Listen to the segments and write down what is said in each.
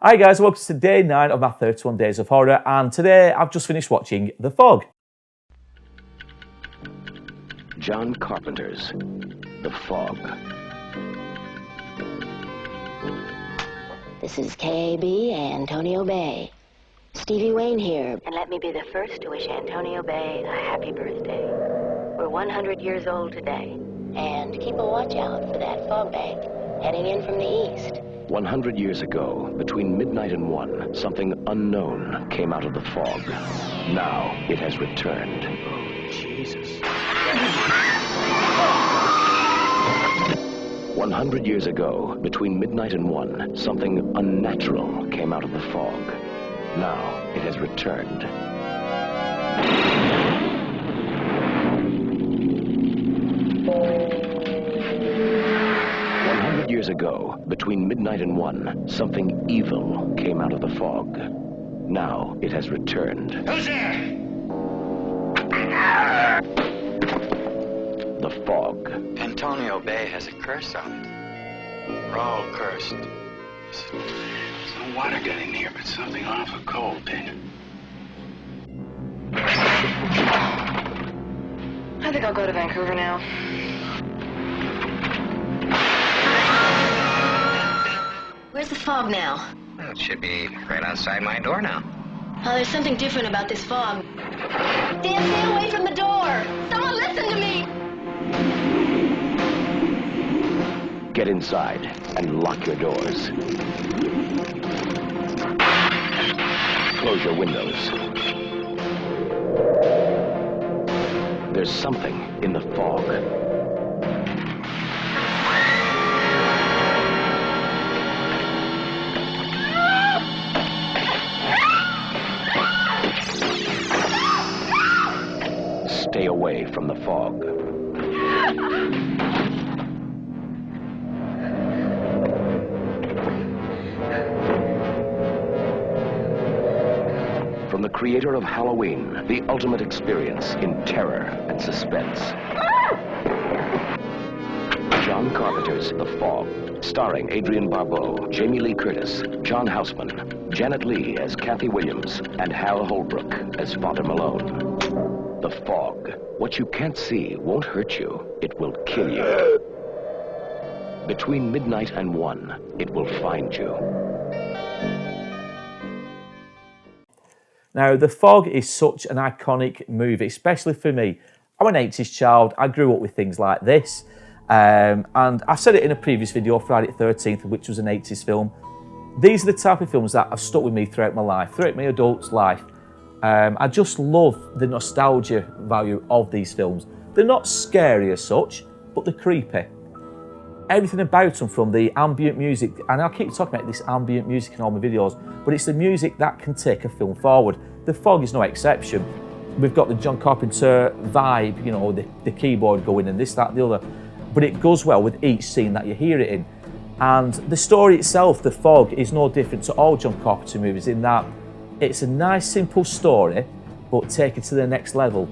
Hi guys, welcome to day 9 of my 31 Days of Horror, and today I've just finished watching The Fog. John Carpenter's The Fog. This is KB Antonio Bay. Stevie Wayne here, and let me be the first to wish Antonio Bay a happy birthday. We're 100 years old today, and keep a watch out for that fog bank heading in from the east. 100 years ago, between midnight and 1, something unknown came out of the fog. Now it has returned. Oh, Jesus. 100 years ago, between midnight and 1, something unnatural came out of the fog. Now it has returned. 100 years ago, between midnight and 1, something evil came out of the fog. Now it has returned. Who's there? The fog. Antonio Bay has a curse on it. We're all cursed. Some water got in here, but something awful cold did. I think I'll go to Vancouver now. Where's the fog now? Well, it should be right outside my door now. Oh, there's something different about this fog. Dan, stay away from the door! Someone listen to me! Get inside and lock your doors. Close your windows. There's something in the fog. Stay away from the fog. From the creator of Halloween, the ultimate experience in terror and suspense. John Carpenter's The Fog, starring Adrienne Barbeau, Jamie Lee Curtis, John Houseman, Janet Leigh as Kathy Williams, and Hal Holbrook as Father Malone. The Fog. What you can't see won't hurt you. It will kill you. Between midnight and 1, it will find you. Now, The Fog is such an iconic movie, especially for me. I'm an 80s child. I grew up with things like this. And I've said it in a previous video, Friday the 13th, which was an 80s film. These are the type of films that have stuck with me throughout my life, throughout my adult life. I just love the nostalgia value of these films. They're not scary as such, but they're creepy. Everything about them, from the ambient music, and I'll keep talking about this ambient music in all my videos, but it's the music that can take a film forward. The Fog is no exception. We've got the John Carpenter vibe, you know, the keyboard going and this, that, and the other, but it goes well with each scene that you hear it in. And the story itself, The Fog, is no different to all John Carpenter movies in that it's a nice, simple story, but take it to the next level.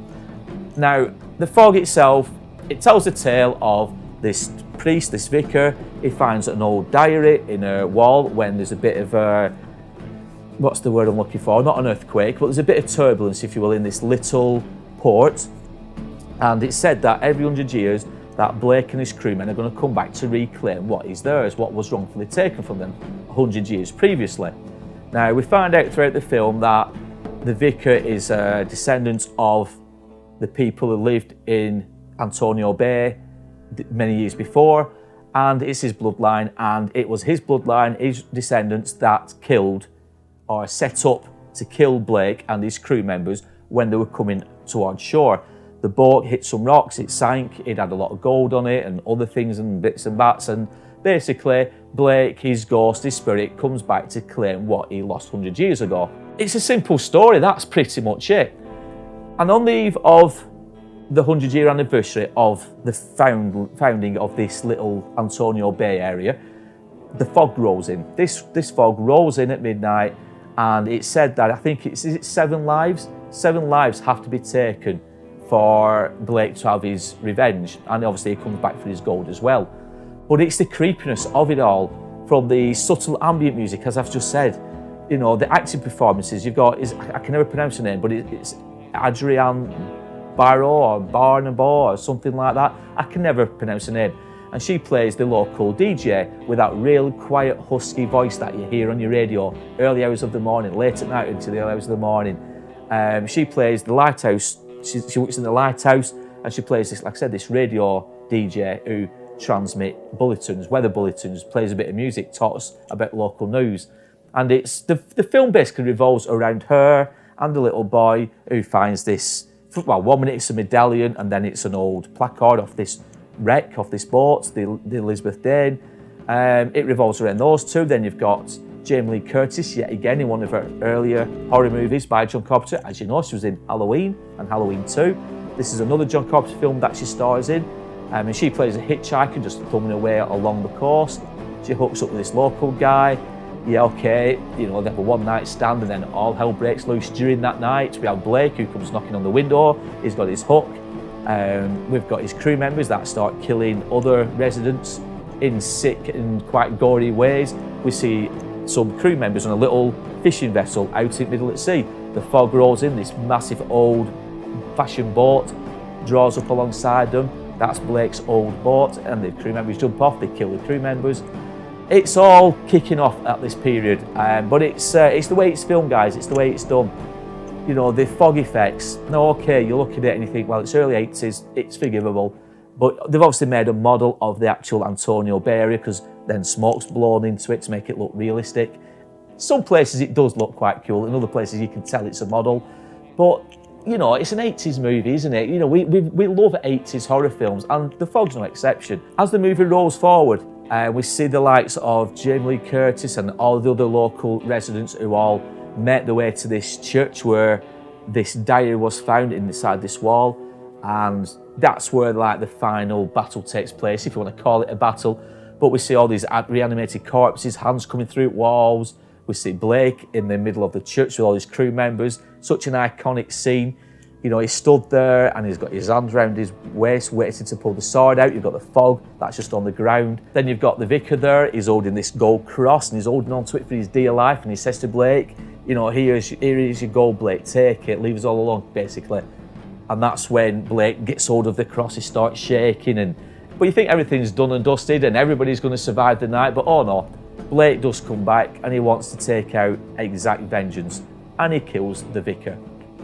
Now, The Fog itself, it tells the tale of this priest, this vicar. He finds an old diary in a wall when there's a bit of a, what's the word I'm looking for? Not an earthquake, but there's a bit of turbulence, if you will, in this little port. And it's said that every 100 years, that Blake and his crewmen are going to come back to reclaim what is theirs, what was wrongfully taken from them 100 years previously. Now, we find out throughout the film that the vicar is a descendant of the people who lived in Antonio Bay many years before, and it's his bloodline, and it was his bloodline, his descendants, that killed or set up to kill Blake and his crew members when they were coming towards shore. The boat hit some rocks, it sank, it had a lot of gold on it and other things and bits and bats, and basically Blake, his ghost, his spirit, comes back to claim what he lost 100 years ago. It's a simple story, that's pretty much it. And on the eve of the 100-year anniversary of the founding of this little Antonio Bay area, the fog rolls in. This fog rolls in at midnight, and it's said that, I think is it 7 lives? 7 lives have to be taken for Blake to have his revenge, and obviously he comes back for his gold as well. But it's the creepiness of it all, from the subtle ambient music, as I've just said. You know, the acting performances you've got is, I can never pronounce her name, but it's Adrienne Barbeau or Barbeau or something like that. I can never pronounce her name. And she plays the local DJ with that real quiet, husky voice that you hear on your radio early hours of the morning, late at night into the early hours of the morning. She plays the lighthouse. She works in the lighthouse, and she plays this, like I said, this radio DJ who transmit bulletins, weather bulletins, plays a bit of music, talks about local news. And it's the film basically revolves around her and the little boy who finds this, well, 1 minute it's a medallion and then it's an old placard off this wreck, off this boat, the Elizabeth Dane. It revolves around those two. Then you've got Jamie Lee Curtis, yet again in one of her earlier horror movies by John Carpenter. As you know, she was in Halloween and Halloween 2. This is another John Carpenter film that she stars in. And she plays a hitchhiker just thumbing away along the coast. She hooks up with this local guy. Yeah, okay, you know, they have a one-night stand and then all hell breaks loose during that night. We have Blake who comes knocking on the window. He's got his hook. We've got his crew members that start killing other residents in sick and quite gory ways. We see some crew members on a little fishing vessel out in the middle at sea. The fog rolls in, this massive old-fashioned boat draws up alongside them. That's Blake's old boat, and the crew members jump off, they kill the crew members. It's all kicking off at this period, but it's the way it's filmed, guys, it's the way it's done. You know, the fog effects, no, okay, you look at it and you think, well, it's early 80s, it's forgivable, but they've obviously made a model of the actual Antonio Bay area because then smoke's blown into it to make it look realistic. Some places it does look quite cool, in other places you can tell it's a model, but you know, it's an 80s movie, isn't it? You know, we love 80s horror films, and The Fog's no exception. As the movie rolls forward, we see the likes of Jamie Lee Curtis and all the other local residents who all make their way to this church where this diary was found inside this wall, and that's where like the final battle takes place, if you want to call it a battle. But we see all these reanimated corpses, hands coming through walls. We see Blake in the middle of the church with all his crew members. Such an iconic scene. You know, he stood there and he's got his hands around his waist, waiting to pull the sword out. You've got the fog, that's just on the ground. Then you've got the vicar there, he's holding this gold cross and he's holding on to it for his dear life. And he says to Blake, you know, here is your gold, Blake, take it, leave us all alone, basically. And that's when Blake gets hold of the cross, he starts shaking. But you think everything's done and dusted and everybody's going to survive the night, but oh no. Blake does come back and he wants to take out exact vengeance, and he kills the vicar,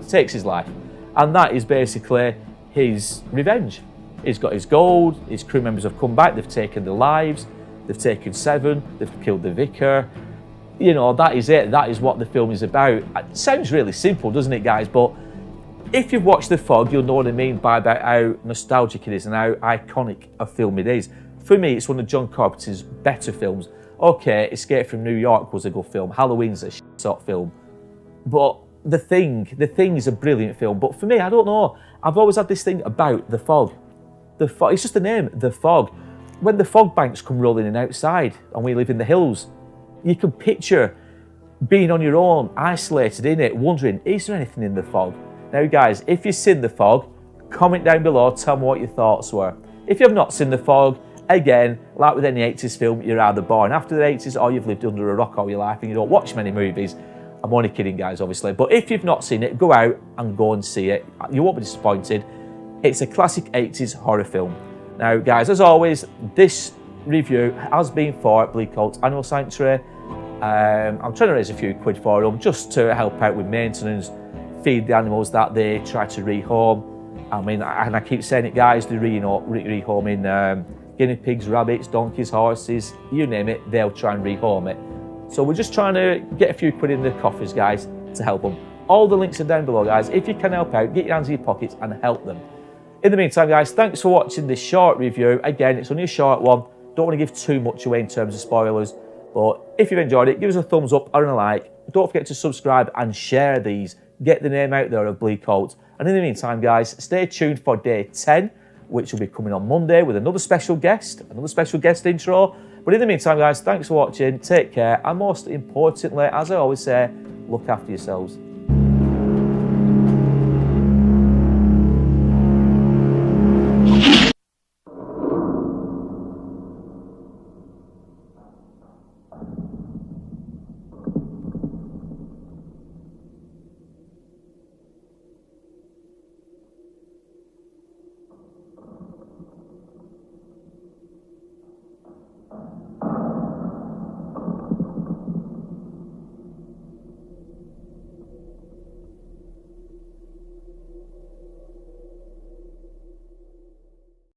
takes his life, and that is basically his revenge. He's got his gold, his crew members have come back, they've taken their lives, they've taken 7, they've killed the vicar. You know, that is it, that is what the film is about. It sounds really simple, doesn't it, guys? But if you've watched The Fog, you'll know what I mean by about how nostalgic it is and how iconic a film it is. For me, it's one of John Carpenter's better films. Okay, Escape from New York was a good film. Halloween's a sort of film. But The Thing is a brilliant film. But for me, I don't know. I've always had this thing about The Fog. The Fog, it's just a name, The Fog. When the fog banks come rolling in outside and we live in the hills, you can picture being on your own, isolated in it, wondering, is there anything in the fog? Now, guys, if you've seen The Fog, comment down below, tell me what your thoughts were. If you have not seen The Fog, again, like with any 80s film, you're either born after the 80s or you've lived under a rock all your life and you don't watch many movies. I'm only kidding, guys, obviously. But if you've not seen it, go out and go and see it. You won't be disappointed. It's a classic 80s horror film. Now, guys, as always, this review has been for BLEAKHOLT Animal Sanctuary. I'm trying to raise a few quid for them just to help out with maintenance, feed the animals that they try to rehome. I mean, and I keep saying it, guys, they're rehoming guinea pigs, rabbits, donkeys, horses, you name it, they'll try and rehome it. So we're just trying to get a few quid in the coffers, guys, to help them. All the links are down below, guys. If you can help out, get your hands in your pockets and help them. In the meantime, guys, thanks for watching this short review. Again, it's only a short one. Don't want to give too much away in terms of spoilers. But if you've enjoyed it, give us a thumbs up or a like. Don't forget to subscribe and share these. Get the name out there of BLEAKHOLT. And in the meantime, guys, stay tuned for day 10. Which will be coming on Monday with another special guest intro. But in the meantime, guys, thanks for watching, take care, and most importantly, as I always say, look after yourselves.